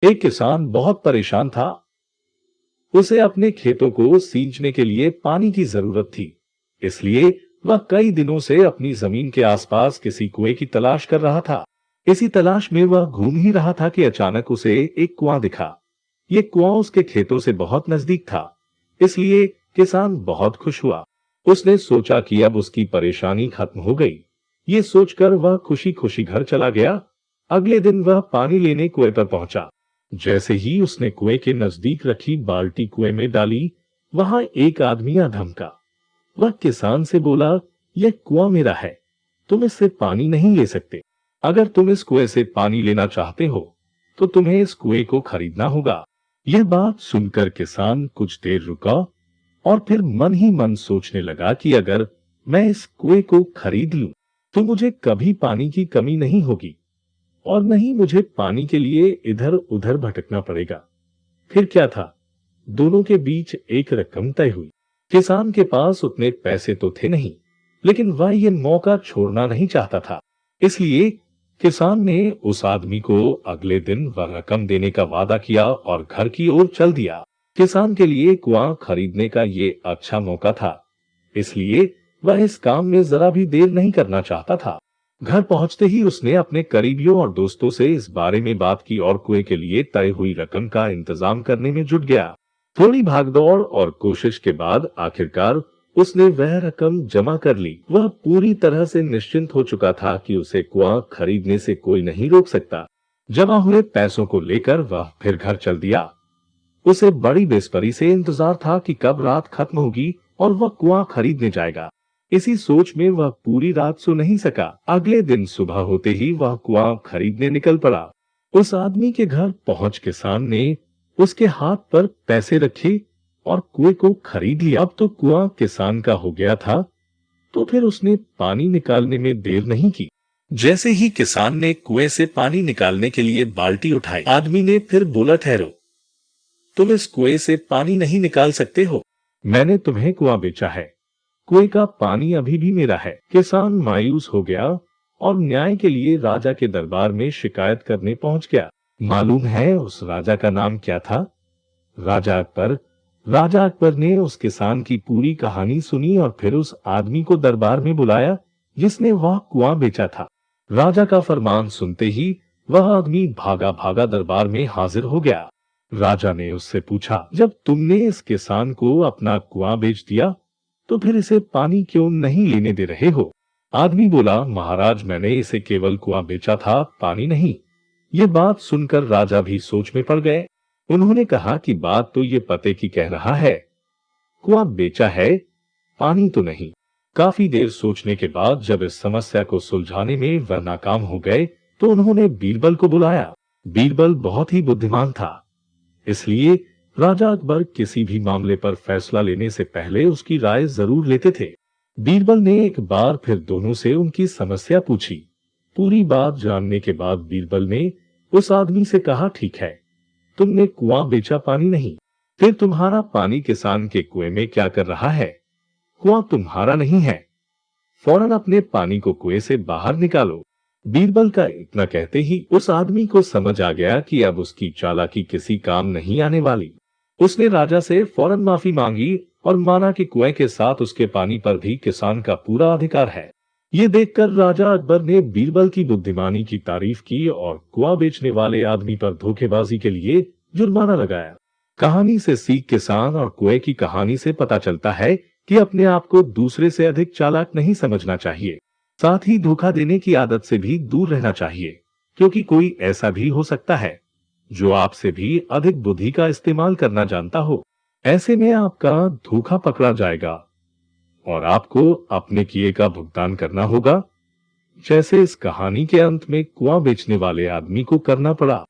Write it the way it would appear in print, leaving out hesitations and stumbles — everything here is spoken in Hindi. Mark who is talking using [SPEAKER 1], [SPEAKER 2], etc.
[SPEAKER 1] एक किसान बहुत परेशान था। उसे अपने खेतों को सींचने के लिए पानी की जरूरत थी। इसलिए वह कई दिनों से अपनी जमीन के आसपास किसी कुएं की तलाश कर रहा था। इसी तलाश में वह घूम ही रहा था कि अचानक उसे एक कुआं दिखा। ये कुआं उसके खेतों से बहुत नजदीक था। इसलिए किसान बहुत खुश हुआ। उसने सोचा कि अब उसकी परेशानी खत्म हो गई। ये सोचकर वह खुशी खुशी घर चला गया। अगले दिन वह पानी लेने कुएं पर पहुंचा। जैसे ही उसने कुएं के नजदीक रखी बाल्टी कुएं में डाली, वहां एक आदमी आ धमका। वह किसान से बोला, यह कुआं मेरा है, तुम इससे पानी नहीं ले सकते। अगर तुम इस कुएं से पानी लेना चाहते हो तो तुम्हें इस कुएं को खरीदना होगा। यह बात सुनकर किसान कुछ देर रुका और फिर मन ही मन सोचने लगा कि अगर मैं इस कुएं को खरीद लूं तो मुझे कभी पानी की कमी नहीं होगी और नहीं मुझे पानी के लिए इधर उधर भटकना पड़ेगा। फिर क्या था, दोनों के बीच एक रकम तय हुई। किसान के पास उतने पैसे तो थे नहीं, लेकिन वह ये मौका छोड़ना नहीं चाहता था। इसलिए किसान ने उस आदमी को अगले दिन वह रकम देने का वादा किया और घर की ओर चल दिया। किसान के लिए कुआं खरीदने का ये अच्छा मौका था, इसलिए वह इस काम में जरा भी देर नहीं करना चाहता था। घर पहुंचते ही उसने अपने करीबियों और दोस्तों से इस बारे में बात की और कुएं के लिए तय हुई रकम का इंतजाम करने में जुट गया। थोड़ी भागदौड़ और कोशिश के बाद आखिरकार उसने वह रकम जमा कर ली। वह पूरी तरह से निश्चिंत हो चुका था कि उसे कुआं खरीदने से कोई नहीं रोक सकता। जमा हुए पैसों को लेकर वह फिर घर चल दिया। उसे बड़ी बेसब्री से इंतजार था कि कब रात खत्म होगी और वह कुआं खरीदने जाएगा। इसी सोच में वह पूरी रात सो नहीं सका। अगले दिन सुबह होते ही वह कुआं खरीदने निकल पड़ा। उस आदमी के घर पहुंच किसान ने उसके हाथ पर पैसे रखे और कुएं को खरीद लिया। अब तो कुआं किसान का हो गया था, तो फिर उसने पानी निकालने में देर नहीं की। जैसे ही किसान ने कुएं से पानी निकालने के लिए बाल्टी उठाई, आदमी ने फिर बोला, ठहरो, तुम इस कुएं से पानी नहीं निकाल सकते हो। मैंने तुम्हें कुआं बेचा है, कुएं का पानी अभी भी मेरा है। किसान मायूस हो गया और न्याय के लिए राजा के दरबार में शिकायत करने पहुंच गया। मालूम है उस राजा का नाम क्या था? राजा अकबर। राजा अकबर ने उस किसान की पूरी कहानी सुनी और फिर उस आदमी को दरबार में बुलाया जिसने वह कुआं बेचा था। राजा का फरमान सुनते ही वह आदमी भागा भागा दरबार में हाजिर हो गया। राजा ने उससे पूछा, जब तुमने इस किसान को अपना कुआं बेच दिया तो फिर इसे पानी क्यों नहीं लेने दे रहे हो? आदमी बोला, महाराज, मैंने इसे केवल कुआं बेचा था, पानी नहीं। ये बात सुनकर राजा भी सोच में पड़ गए। उन्होंने कहा कि बात तो ये पते की कह रहा है, कुआं बेचा है, पानी तो नहीं। काफी देर सोचने के बाद जब इस समस्या को सुलझाने में वह नाकाम हो गए तो उन्होंने बीरबल को बुलाया। बीरबल बहुत ही बुद्धिमान था, इसलिए राजा अकबर किसी भी मामले पर फैसला लेने से पहले उसकी राय जरूर लेते थे। बीरबल ने एक बार फिर दोनों से उनकी समस्या पूछी। पूरी बात जानने के बाद बीरबल ने उस आदमी से कहा, ठीक है, तुमने कुआं बेचा, पानी नहीं, फिर तुम्हारा पानी किसान के कुएं में क्या कर रहा है? कुआं तुम्हारा नहीं है, फौरन अपने पानी को कुएं से बाहर निकालो। बीरबल का इतना कहते ही उस आदमी को समझ आ गया कि अब उसकी चालाकी किसी काम नहीं आने वाली। उसने राजा से फौरन माफी मांगी और माना कि कुएं के साथ उसके पानी पर भी किसान का पूरा अधिकार है। ये देखकर राजा अकबर ने बीरबल की बुद्धिमानी की तारीफ की और कुआं बेचने वाले आदमी पर धोखेबाजी के लिए जुर्माना लगाया। कहानी से सीख किसान और कुएं की कहानी से पता चलता है कि अपने आप को दूसरे से अधिक चालाक नहीं समझना चाहिए। साथ ही धोखा देने की आदत से भी दूर रहना चाहिए, क्योंकि कोई ऐसा भी हो सकता है जो आपसे भी अधिक बुद्धि का इस्तेमाल करना जानता हो। ऐसे में आपका धोखा पकड़ा जाएगा और आपको अपने किए का भुगतान करना होगा, जैसे इस कहानी के अंत में कुआं बेचने वाले आदमी को करना पड़ा।